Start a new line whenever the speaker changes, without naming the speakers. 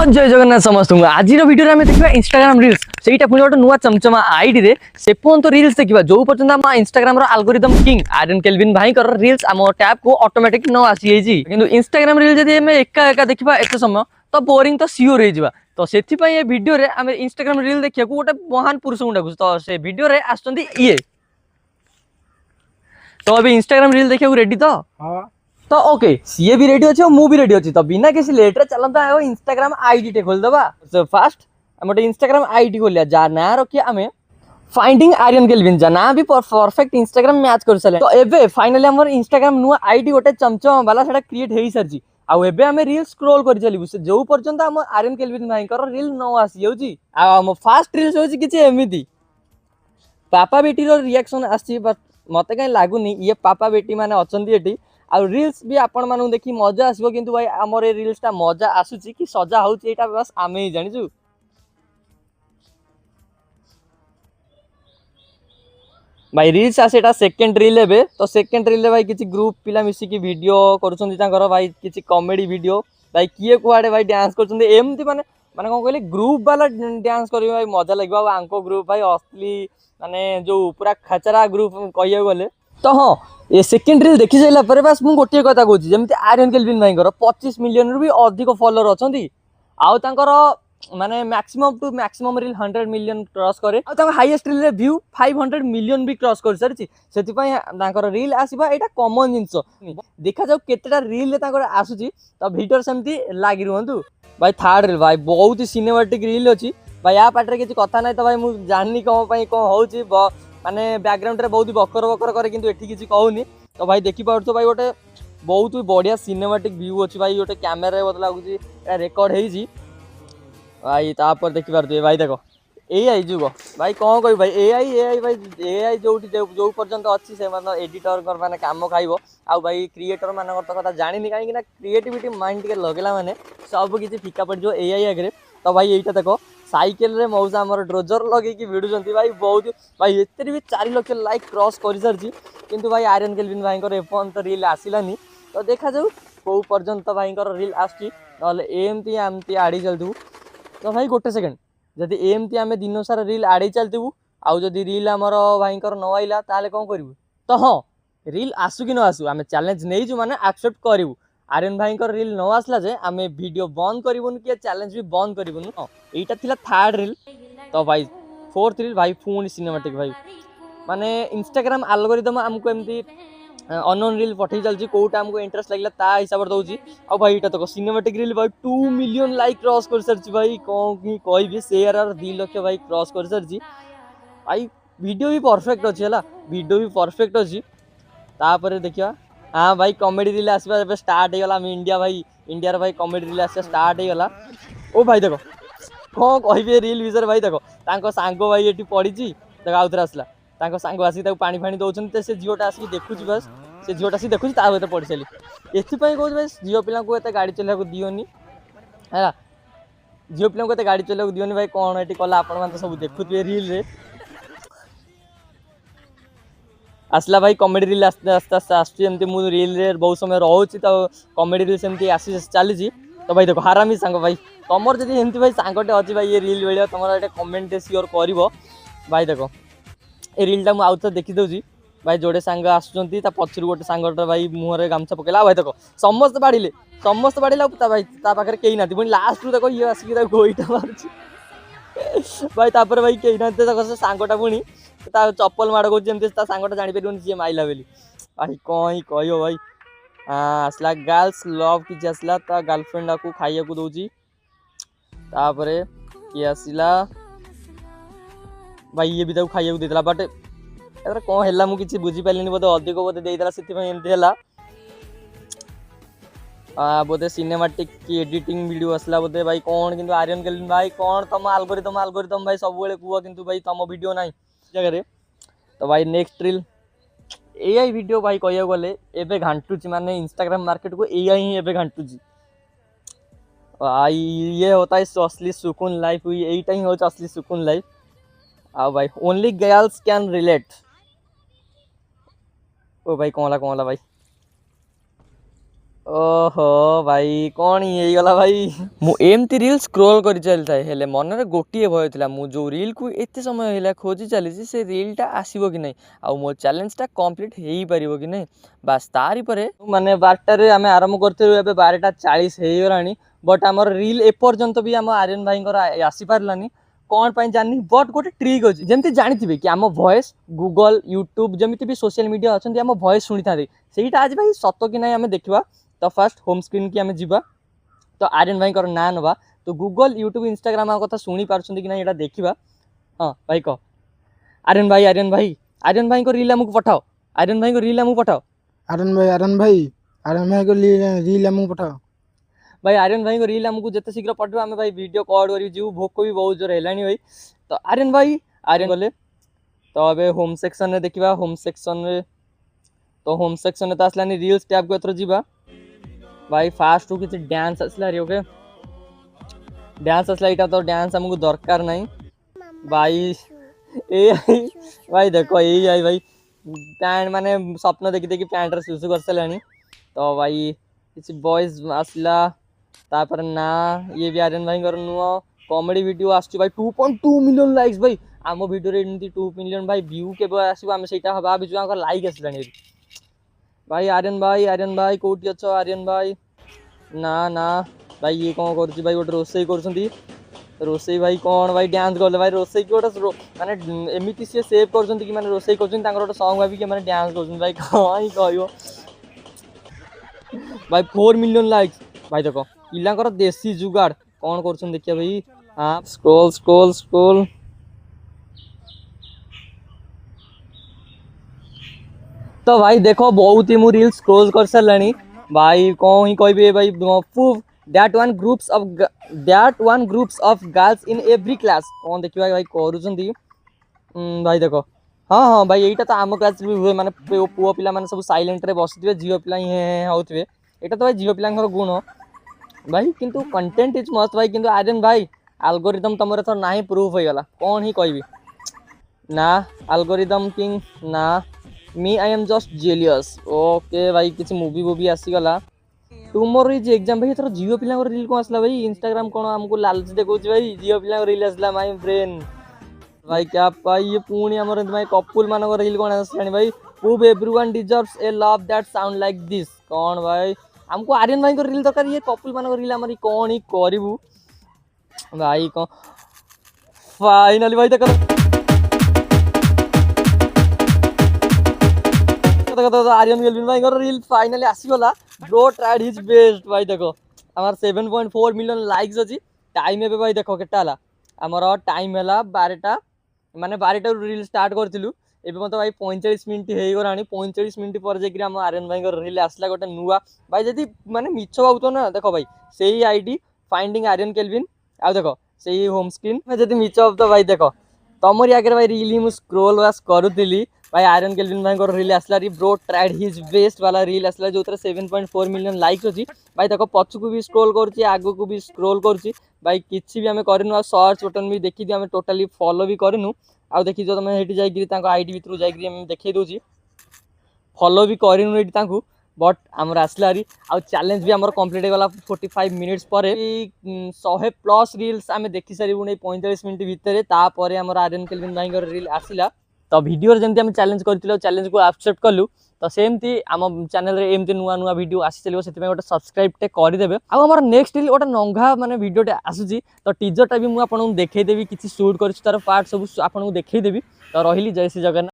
जय जगन्नाथ समस्त आज भिडियो में देखा इंस्टाग्राम रील्स से पुणी गोटे नुआ चमचमा आईडी रे से पर्यंत रील्स देखा जो पर्यंत आम Instagram algorithm king Aryan Kelvin भाई रील्स आम टैब को ऑटोमेटिक न आसी कि इंस्टाग्राम रील जब एका एका देखा एत समय तो बोरिंग तो सियोर हो तो से भिडियो रे आम इंस्टाग्राम रील देखा गोटे महान पुरुष को डाकू तो से भिडियो रे आसुचंदी ये तो अभी इंस्टाग्राम रील देखा रेडी तो तो ओके सीए भी रेडी अच्छे मु भी रेडी अच्छी तो बिना किसी लेट रे चलता है इंस्टाग्राम आईडी टे खोल दबा सो फास्ट हम इंस्टाग्राम आईडी खोलिया जा ना रखिए आमे फाइंडिंग आर्यन केल्विन जा ना भी परफेक्ट इंस्टाग्राम मैच कर सले तो एबे फाइनली हमर इंस्टाग्राम नुआ आईडी गोटे चमचम वाला सेटा क्रिएट हेई सरजी आ एबे हमें रील स्क्रॉल कर चलीबु से जो पर्यंत हम आर्यन केल्विन भाई कर रील न आसी होची आ हम फास्ट रील्स होची किछि एमिति पापा बेटी रो रिएक्शन आसी बट मते कहीं लागुनी ये पापा बेटी माने अचंदी एटी आ रील्स भी आपण मानू देखी मजा आसबो किंतु भाई हमर ए रील्स ता मजा आसुची कि सजा होची एटा बस आमे ही जानिचु भाई रील्स आसेटा सेकंड रील हेबे तो सेकंड रील भाई किछि ग्रुप पिला मिसी की वीडियो करूछंदी तांकर भाई किछि कॉमेडी वीडियो भाई किए कुआडे भाई डांस करूछंदी एमती माने माने कोन कहले ग्रुप वाला डांस करियो भाई मजा लागबा आंको ग्रुप भाई असली माने जो पूरा खचरा ग्रुप कहियो गले तो हाँ ये सेकेंड रील देखी सारा पर बस मुझे गोटे कथा कहूँ जमी आर्यन केल्विन भाई 25 मिलियन भी अधिक फॉलोअर अच्छा माने maximum to maximum reel 100 million cross करे हाईएस्ट रील रे व्यू 500 मिलियन भी क्रॉस कर सारी से रील आसवा यहाँ कॉमन जिनस देखा जाऊ केतेटा रील आसूची तो भिडियो सेमती लगी रुहतु भाई थर्ड रील भाई बहुत ही सिनेमैटिक रील अच्छी भाई या पाटे किसी कथा ना तो भाई मुझे जानी कौन कौन हो माने बैकग्राउंड रे बहुत ही बकर बकर करे किंतु एठी किसी कहूनी तो भाई देखि पारतो भाई गोटे बहुत ही बढ़िया सिनेमैटिक व्यू अच्छी भाई गोटे कैमेरा रे बदला लागुची रेकॉर्ड हेजी भाई तापर देखि पारतो भाई देखो एआई जुग भाई कौन कह भाई एआई भाई एआई जो पर्यंत अच्छी से मतलब एडिटर माने काम खाइबो आ भाई क्रिएटर मान तो कथा जानी कहीं क्रिएटिविटी माइंड के लगेला माने सब किसी फीका पड़ जो एआई आगे तो भाई यहीटा देखो साइकेल रे मौसा आमर ड्रोजर लगे कि भिड़ुंट भाई बहुत भाई एते भी 4 लाख लाइक क्रॉस कर सारी किंतु भाई आर्यन केल्विन भाई एपर्यंत रील आसलानी तो देखा जाऊ कौ पर्यंत भाई रील आसती एमती आमती आड़ी चलतु तो भाई गोटे सेकेंड जदि एमती आम दिन सारा रील आड़ी चलतु आउ जदि रील आमर भाई न आइला ताले कौन करूँ तो हाँ रील आसू कि न आसू आम चैलेंज नहीं माने एक्सेप्ट करूँ आर्यन भाई रील न आसला जे आम वीडियो बंद करूँ कि चैलेंज भी बंद करूँ यहाँ थिला थर्ड रील तो भाई फोर्थ रील भाई पुणी सिनेमैटिक भाई माने इंस्टाग्राम एल्गोरिदम आमको एमती अननोन रील पठे चलती कौटा आमको इंटरेस्ट लगे ता हिसाब से दौर आ भाई यहाँ तक सिनेमैटिक रील भाई 2 मिलियन लाइक क्रॉस कर सारी भाई कौन कह शेयर और 2 लाख भाई क्रॉस कर सारी भाई वीडियो भी परफेक्ट अच्छी है वीडियो भी परफेक्ट अच्छी तापर देखिए हाँ भाई कॉमेडी रील आसवा स्टार्ट होगा इंडिया भाई इंडिया भाई कॉमेडी रील आसा स्टार्ट होगा ओ भाई देखो कौन कह रील विषय भाई देखो सांग भाई ये पड़ी देखो आउ थे आसला सांग आसिक पानी फाणी दौरान से झीटा आसिक देखुची बस से झीटा आसिक देखुची ता पड़ सारी एपाई कहूँ भाई झील पिला को गाड़ी चलने दियोनी है झील पिला को गाड़ी चलने दियोनी भाई कौन ये कला आपण सब देखुए रील रे आसला भाई कॉमेडी रील आस्ते आस्ते आस्ते आसती मुझे रील रे बहुत समय रोचे तो कॉमेडी रील सेमती आसी चली तो भाई देखो हारामी सांग भाई तुमर जब एमती भाई सांगटे अच्छी भाई ये रील भाई तुम ये कमेंट सियोर कर भाई देखो ये रीलटा मुझे आउ थे देखीदे भाई जोड़े सांग आसुँच पचर गोटे सांगटे भाई मुहर गामछा पकेला भाई देखो समस्त बाड़े भाई पाखे कहीं ना पुणी लास्ट देखो ये आसिक गोईटा मार्च भाई तापर भाई कहीं ना से सांगटा पुणी चप्पल माड़ कर सांगटा जापर सी माइला बोली भाई कौन कह भाई आसला गर्ल्स लव कि आसला गर्लफ्रेंड को खाइया को दौची किए आसला भाई ये भी खाइया देता बट यार कौन है मुझे बुझीपारे बोधे अधिक बोधे देता से बोधे सिनेमैटिक की एडिटिंग वीडियो आसला बोधे भाई कौन किंतु आर्यन केल्विन भाई कौन तुम एल्गोरिदम भाई सब कह किंतु भाई तुम वीडियो ना जगह तो भाई नेक्स्ट रील एआई वीडियो भाई कह गले एबे घांटुची माने इंस्टाग्राम मार्केट को एआई ही एबे घांटुची भाई ये होता है असली सुकून लाइफ हुई यहीटा ही होता असली सुकून लाइफ आ भाई ओनली गर्ल्स कैन रिलेट ओ भाई कौन ला भाई ओहो भाई कौन ही गला भाई मु एमती रील स्क्रोल कर चलता है हेले मन रे गोटिए भय थिला मु जो रील को एते समय हेला खोजी चली से रील टा आसीबो कि नहीं आ मो चैलेंज टा कंप्लीट हेई परिबो कि नहीं बस तारी परे माने 12टा रे आमे आरंभ करथिलु एबे 12:40 हेई गरानी बट हमर रील एपर्यंत भी हम आर्यन भाई आसी पारलानी कौन पाई जानी बट गोटे ट्रिक अच्छी जमती जानी कि आम वॉइस गूगल यूट्यूब जमी भी सोशल मीडिया अच्छा आम वॉइस शुणी था सहीटा आज भाई सत कि ना आम देखा तो फास्ट होम स्क्रीन की आम जा तो आर्यन भाई ना नवा तो गूगल यूट्यूब इंस्टाग्राम कथा शुणी पार्टी कि ना यहाँ देखा हाँ भाई कह आर्यन भाई को रील आमको पठाओ आर्यन भाई को रील आमको पठाओ
आर्यन भाई को रील आमको पठाओ
भाई आर्यन भाई को रील आमको जिते शीघ्र पठा आम भाई वीडियो कॉल कर जीव भोक भी बहुत जोर है भाई तो आर्यन गले तो अबे होम सेक्शन में देखा होम सेक्शन में तो होम सेक्शन में तो आसलानी रील्स टैब को एथर जीवा भाई फास्ट किसी डांस आसला रे ओके डांस आसला इटा तो डांस हमको दरकार नहीं भाई ए भाई देखो यही आई भाई पैंट माने स्वप्न देखी देखी पैंट रे सुसु कर सारे तो भाई किसी बॉयज आसला तापर ना ये भी आर्यन भाई नुह कॉमेडी वीडियो आसु भाई 2.2 मिलियन लाइक्स भाई आम वीडियो रे 2 मिलियन भाई व्यू के आसो आम से भाई लाइक आसला भाई आर्यन भाई कौटी अच्छ आर्यन भाई ना ना भाई ये कौन कर भाई गोटे रोसई कर रोसई भाई कौन भाई डांस कले भाई रोसई की गोटे माने एमती सी सेव कर रोसई कर गोटे सॉन्ग भाई मैंने डांस कर भाई कौन कह भाई 4 मिलियन लाइक्स भाई देखो पिलांकर देसी जुगाड़ कौन कर देखिए भाई हाँ स्क्रोल स्क्रोल स्क्रोल तो भाई देखो बहुत ही मु रील स्क्रोल कर सारे भाई कौन ही कह भाई proof that one groups of girls in every class कौन देखिए भाई करुँच भाई देखो हाँ हाँ भाई यहीटा तो आम क्लास भी हुए माने पुओ पिला माने सब साइलेंट रे बसुवे झील पिला ही होते यहाँ तो भाई झील पिला गुण भाई किंतु कंटेंट इज मस्त भाई किंतु आर्यन भाई एल्गोरिदम तुम एथर ना ही प्रूफ हो गला कौन ही कहबी ना एल्गोरिदम किंग ना me I am just jealous okay भाई किसी मूवी वूवी आसीगला टुमोर इज एग्जाम भाई एथर झील पिला रील कौन आसला भाई इंस्टाग्राम कौन आमको लालच देखा भाई झील पिला रील आसला माय ब्रेन भाई क्या भाई ये पुणी आमर भाई कपुल मान रील कौन आसलानी भाई prove everyone deserves A love that sound like this कौन भाई हमको आर्यन भाई को रील दरकार ये कपुल मान रील आम कौन ही करू भाई कौन फाइनाली भाई देख आर्यन केल्विन भाई रील फाइनाली आसीगला ब्रो ट्राइड हिज बेस्ट भाई देखो आमार 7.4 मिलियन लाइक्स अच्छी टाइम एबे भाई देखो केटा हला आमर टाइम है 12टा माने 12टा रील स्टार्ट करूँ एबे मत भाई 45 मिनट हो गला 45 मिनट पर जाकि आम आर्यन भाई रील आसला गोटे नुआ भाई जदि माने मिछ भावुत ना देखो भाई से ही आईडी फाइंडिंग आर्यन केल्विन आ देखो से ही होम स्क्रीन जदि मिछ भावुत भाई देखो तुमरी आगे भाई रील ही मुझे स्क्रोल वास करूली भाई आर्यन केल्विन भाई रील आसला ब्रो ट्राइड हिज बेस्ट वाला रील आसला जो 7.4 मिलियन लाइक्स अच्छी भाई देखो पछकू भी स्क्रोल करुँची आगू को भी स्क्रोल करुँची भाई किसी भी आम करूँ सर्च बटन भी देखी आम टोटाली फॉलो भी करूँ आउ देखी जो तुम ये जाकर आईडी भितर जाकर देखे दूसरी फॉलो भी करूँ बट आमर आसला आउ चैलेंज भी आमर कंप्लीट होगा 45 मिनिट्स पर 100+ रील्स आम देखी सारूँ 45 मिनट भितर तापर आमर आर्यन केल्विन भाई रील आसला तो वीडियो जमी आम चैलेंज करूँ चैलेंज को एक्सेप्ट कलु तो सेमती आम चैनल रे एमती नुआ नुआ वीडियो आसी चलो से गोटे सब्सक्राइब टे करदेवे आमर नेक्स्ट गोटे नंगा माने वीडियो आसूसी तो टीजरटा भी मुझे देखदेवी किसी शूट कर पार्ट सब आपको देखदेवी तो रही जय श्री जगन्नाथ।